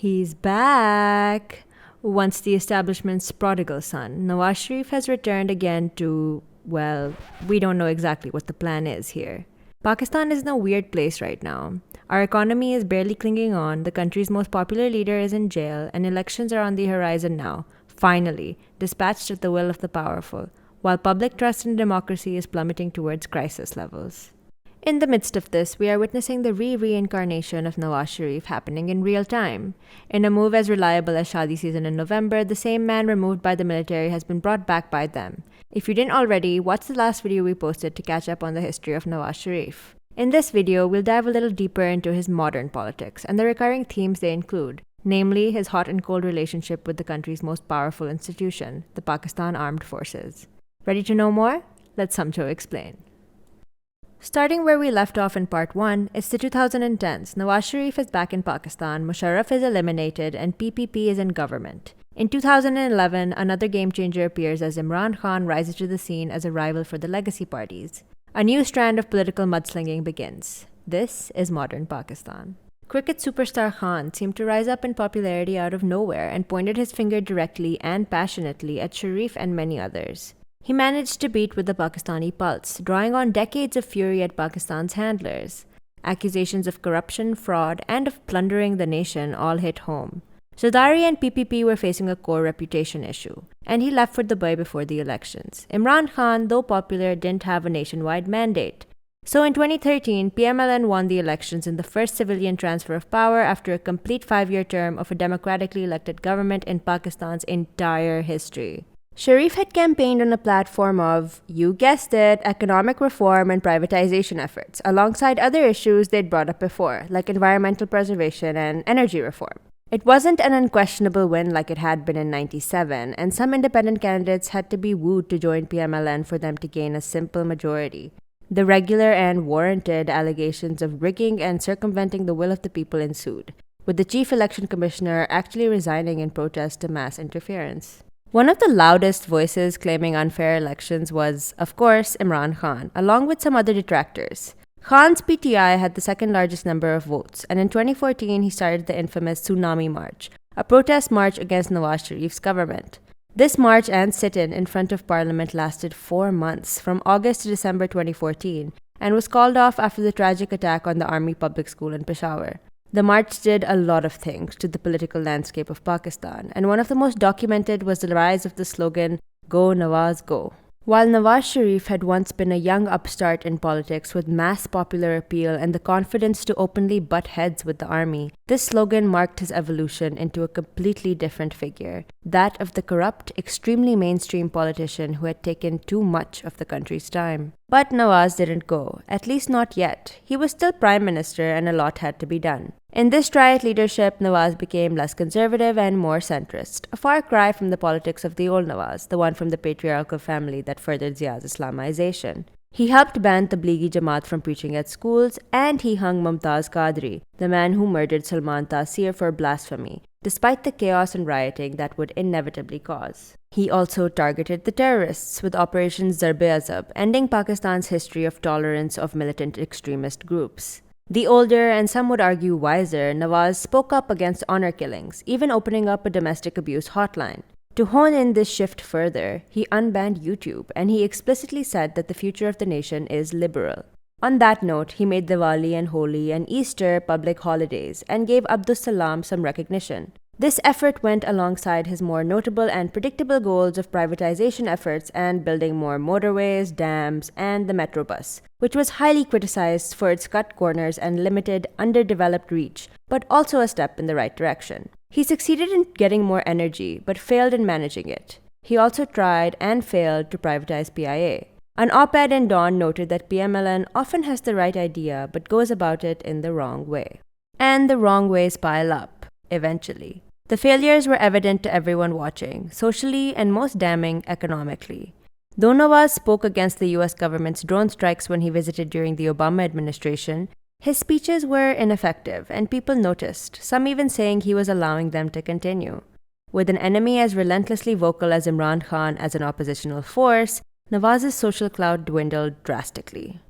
He's back! Once the establishment's prodigal son, Nawaz Sharif has returned again to, well, we don't know exactly what the plan is here. Pakistan is in a weird place right now. Our economy is barely clinging on, the country's most popular leader is in jail, and elections are on the horizon now, finally, dispatched at the will of the powerful, while public trust in democracy is plummeting towards crisis levels. In the midst of this, we are witnessing the reincarnation of Nawaz Sharif happening in real time. In a move as reliable as Shadi season in November, the same man removed by the military has been brought back by them. If you didn't already, watch the last video we posted to catch up on the history of Nawaz Sharif. In this video, we'll dive a little deeper into his modern politics and the recurring themes they include, namely his hot and cold relationship with the country's most powerful institution, the Pakistan Armed Forces. Ready to know more? Let Samcho explain. Starting where we left off in part 1, it's the 2010s. Nawaz Sharif is back in Pakistan, Musharraf is eliminated, and PPP is in government. In 2011, another game-changer appears as Imran Khan rises to the scene as a rival for the legacy parties. A new strand of political mudslinging begins. This is modern Pakistan. Cricket superstar Khan seemed to rise up in popularity out of nowhere and pointed his finger directly and passionately at Sharif and many others. He managed to beat with the Pakistani pulse, drawing on decades of fury at Pakistan's handlers. Accusations of corruption, fraud, and of plundering the nation all hit home. Zardari and PPP were facing a core reputation issue, and he left for Dubai before the elections. Imran Khan, though popular, didn't have a nationwide mandate. So in 2013, PMLN won the elections in the first civilian transfer of power after a complete 5-year term of a democratically elected government in Pakistan's entire history. Sharif had campaigned on a platform of, you guessed it, economic reform and privatization efforts, alongside other issues they'd brought up before, like environmental preservation and energy reform. It wasn't an unquestionable win like it had been in '97, and some independent candidates had to be wooed to join PMLN for them to gain a simple majority. The regular and warranted allegations of rigging and circumventing the will of the people ensued, with the chief election commissioner actually resigning in protest to mass interference. One of the loudest voices claiming unfair elections was, of course, Imran Khan, along with some other detractors. Khan's PTI had the second largest number of votes, and in 2014 he started the infamous Tsunami March, a protest march against Nawaz Sharif's government. This march and sit-in in front of Parliament lasted 4 months, from August to December 2014, and was called off after the tragic attack on the Army Public School in Peshawar. The march did a lot of things to the political landscape of Pakistan, and one of the most documented was the rise of the slogan, Go Nawaz Go. While Nawaz Sharif had once been a young upstart in politics with mass popular appeal and the confidence to openly butt heads with the army, this slogan marked his evolution into a completely different figure, that of the corrupt, extremely mainstream politician who had taken too much of the country's time. But Nawaz didn't go, at least not yet. He was still Prime Minister and a lot had to be done. In this triad leadership, Nawaz became less conservative and more centrist, a far cry from the politics of the old Nawaz, the one from the patriarchal family that furthered Zia's Islamization. He helped ban Tablighi Jamaat from preaching at schools, and he hung Mumtaz Qadri, the man who murdered Salman Taseer for blasphemy, despite the chaos and rioting that would inevitably cause. He also targeted the terrorists with Operation Zarb-e-Azab, ending Pakistan's history of tolerance of militant extremist groups. The older, and some would argue wiser, Nawaz spoke up against honor killings, even opening up a domestic abuse hotline. To hone in this shift further, he unbanned YouTube, and he explicitly said that the future of the nation is liberal. On that note, he made Diwali and Holi and Easter public holidays, and gave Abdus Salam some recognition. This effort went alongside his more notable and predictable goals of privatization efforts and building more motorways, dams, and the Metrobus, which was highly criticized for its cut corners and limited, underdeveloped reach, but also a step in the right direction. He succeeded in getting more energy, but failed in managing it. He also tried and failed to privatize PIA. An op-ed in Dawn noted that PMLN often has the right idea, but goes about it in the wrong way. And the wrong ways pile up, eventually. The failures were evident to everyone watching, socially and most damning economically. Though Nawaz spoke against the US government's drone strikes when he visited during the Obama administration, his speeches were ineffective and people noticed, some even saying he was allowing them to continue. With an enemy as relentlessly vocal as Imran Khan as an oppositional force, Nawaz's social clout dwindled drastically.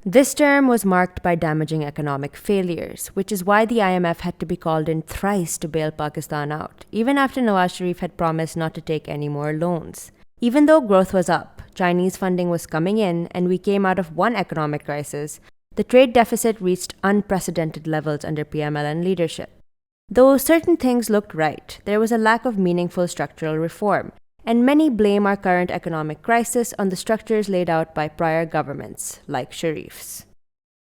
This term was marked by damaging economic failures, which is why the IMF had to be called in thrice to bail Pakistan out, even after Nawaz Sharif had promised not to take any more loans. Even though growth was up, Chinese funding was coming in, and we came out of one economic crisis, the trade deficit reached unprecedented levels under PMLN leadership. Though certain things looked right, there was a lack of meaningful structural reform, and many blame our current economic crisis on the structures laid out by prior governments, like Sharif's.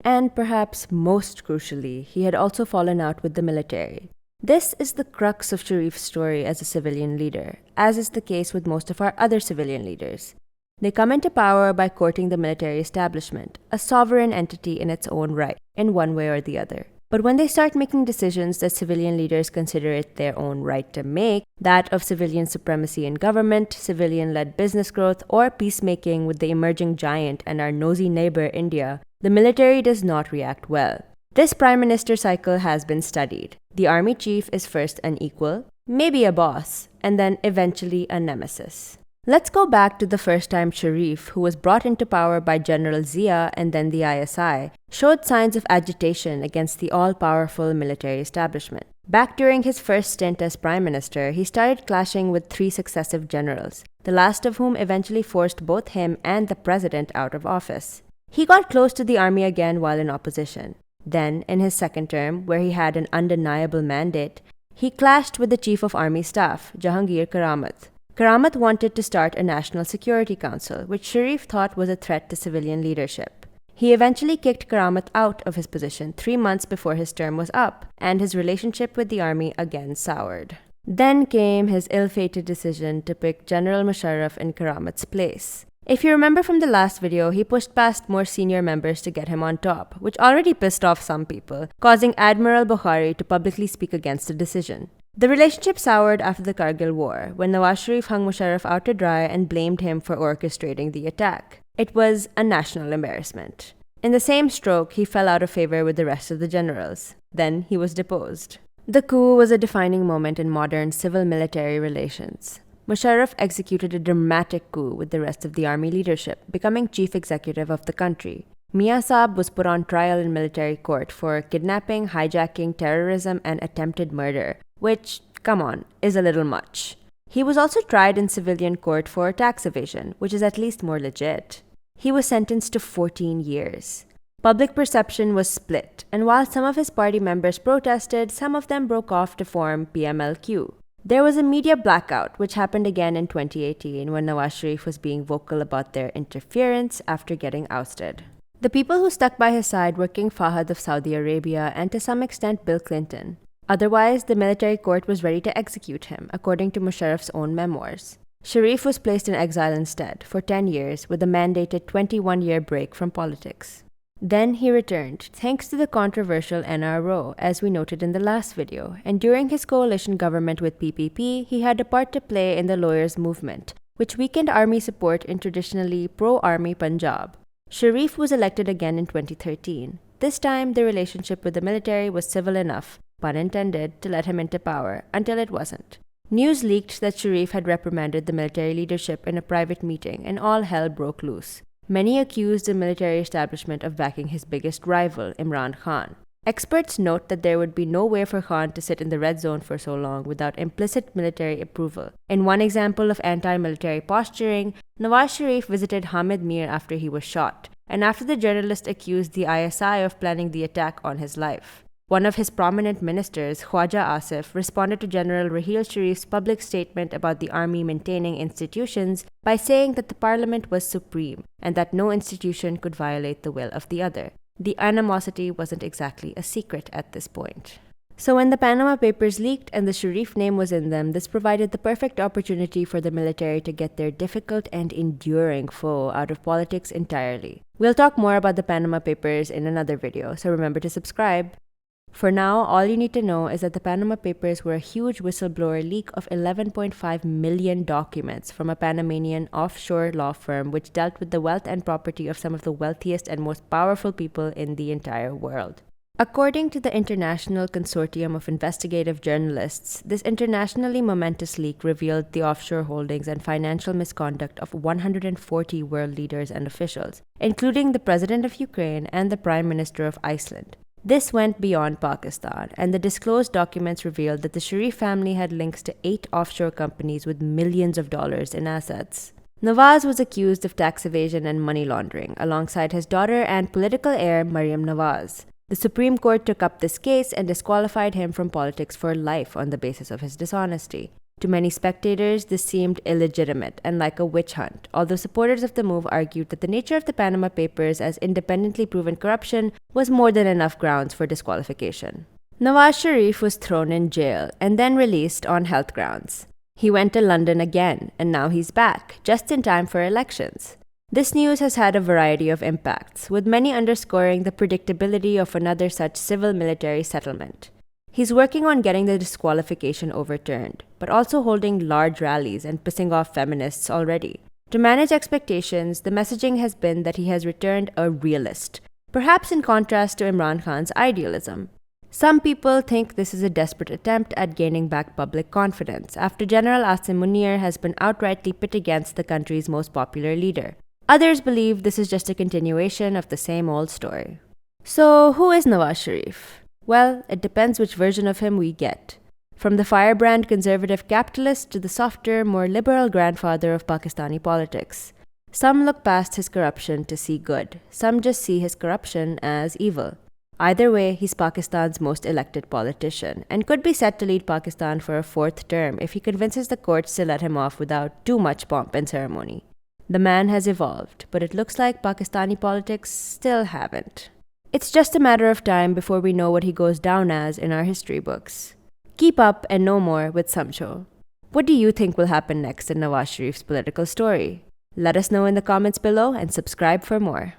And perhaps most crucially, he had also fallen out with the military. This is the crux of Sharif's story as a civilian leader, as is the case with most of our other civilian leaders. They come into power by courting the military establishment, a sovereign entity in its own right, in one way or the other. But when they start making decisions that civilian leaders consider it their own right to make, that of civilian supremacy in government, civilian-led business growth, or peacemaking with the emerging giant and our nosy neighbor India, the military does not react well. This prime minister cycle has been studied. The army chief is first an equal, maybe a boss, and then eventually a nemesis. Let's go back to the first time Sharif, who was brought into power by General Zia and then the ISI, showed signs of agitation against the all-powerful military establishment. Back during his first stint as prime minister, he started clashing with 3 successive generals, the last of whom eventually forced both him and the president out of office. He got close to the army again while in opposition. Then, in his second term, where he had an undeniable mandate, he clashed with the Chief of Army Staff, Jahangir Karamat. Karamat wanted to start a National Security Council, which Sharif thought was a threat to civilian leadership. He eventually kicked Karamat out of his position 3 months before his term was up, and his relationship with the army again soured. Then came his ill-fated decision to pick General Musharraf in Karamat's place. If you remember from the last video, he pushed past more senior members to get him on top, which already pissed off some people, causing Admiral Bukhari to publicly speak against the decision. The relationship soured after the Kargil War, when Nawaz Sharif hung Musharraf out to dry and blamed him for orchestrating the attack. It was a national embarrassment. In the same stroke, he fell out of favor with the rest of the generals. Then he was deposed. The coup was a defining moment in modern civil-military relations. Musharraf executed a dramatic coup with the rest of the army leadership, becoming chief executive of the country. Mia Saab was put on trial in military court for kidnapping, hijacking, terrorism, and attempted murder, which, come on, is a little much. He was also tried in civilian court for tax evasion, which is at least more legit. He was sentenced to 14 years. Public perception was split, and while some of his party members protested, some of them broke off to form PMLQ. There was a media blackout, which happened again in 2018 when Nawaz Sharif was being vocal about their interference after getting ousted. The people who stuck by his side were King Fahad of Saudi Arabia and to some extent Bill Clinton. Otherwise, the military court was ready to execute him, according to Musharraf's own memoirs. Sharif was placed in exile instead, for 10 years, with a mandated 21-year break from politics. Then he returned, thanks to the controversial NRO, as we noted in the last video, and during his coalition government with PPP, he had a part to play in the lawyers' movement, which weakened army support in traditionally pro-army Punjab. Sharif was elected again in 2013. This time, the relationship with the military was civil enough, pun intended, to let him into power, until it wasn't. News leaked that Sharif had reprimanded the military leadership in a private meeting, and all hell broke loose. Many accused the military establishment of backing his biggest rival, Imran Khan. Experts note that there would be no way for Khan to sit in the red zone for so long without implicit military approval. In one example of anti-military posturing, Nawaz Sharif visited Hamid Mir after he was shot, and after the journalist accused the ISI of planning the attack on his life. One of his prominent ministers, Khwaja Asif, responded to General Raheel Sharif's public statement about the army maintaining institutions by saying that the parliament was supreme and that no institution could violate the will of the other. The animosity wasn't exactly a secret at this point. So when the Panama Papers leaked and the Sharif name was in them, this provided the perfect opportunity for the military to get their difficult and enduring foe out of politics entirely. We'll talk more about the Panama Papers in another video, so remember to subscribe. For now, all you need to know is that the Panama Papers were a huge whistleblower leak of 11.5 million documents from a Panamanian offshore law firm which dealt with the wealth and property of some of the wealthiest and most powerful people in the entire world. According to the International Consortium of Investigative Journalists, this internationally momentous leak revealed the offshore holdings and financial misconduct of 140 world leaders and officials, including the President of Ukraine and the Prime Minister of Iceland. This went beyond Pakistan, and the disclosed documents revealed that the Sharif family had links to 8 offshore companies with millions of dollars in assets. Nawaz was accused of tax evasion and money laundering, alongside his daughter and political heir Maryam Nawaz. The Supreme Court took up this case and disqualified him from politics for life on the basis of his dishonesty. To many spectators, this seemed illegitimate and like a witch hunt, although supporters of the move argued that the nature of the Panama Papers as independently proven corruption was more than enough grounds for disqualification. Nawaz Sharif was thrown in jail and then released on health grounds. He went to London again, and now he's back, just in time for elections. This news has had a variety of impacts, with many underscoring the predictability of another such civil-military settlement. He's working on getting the disqualification overturned, but also holding large rallies and pissing off feminists already. To manage expectations, the messaging has been that he has returned a realist, perhaps in contrast to Imran Khan's idealism. Some people think this is a desperate attempt at gaining back public confidence after General Asim Munir has been outrightly pit against the country's most popular leader. Others believe this is just a continuation of the same old story. So, who is Nawaz Sharif? Well, it depends which version of him we get. From the firebrand conservative capitalist to the softer, more liberal grandfather of Pakistani politics. Some look past his corruption to see good. Some just see his corruption as evil. Either way, he's Pakistan's most elected politician and could be set to lead Pakistan for a 4th term if he convinces the courts to let him off without too much pomp and ceremony. The man has evolved, but it looks like Pakistani politics still haven't. It's just a matter of time before we know what he goes down as in our history books. Keep up and know more with Samcho. What do you think will happen next in Nawaz Sharif's political story? Let us know in the comments below and subscribe for more.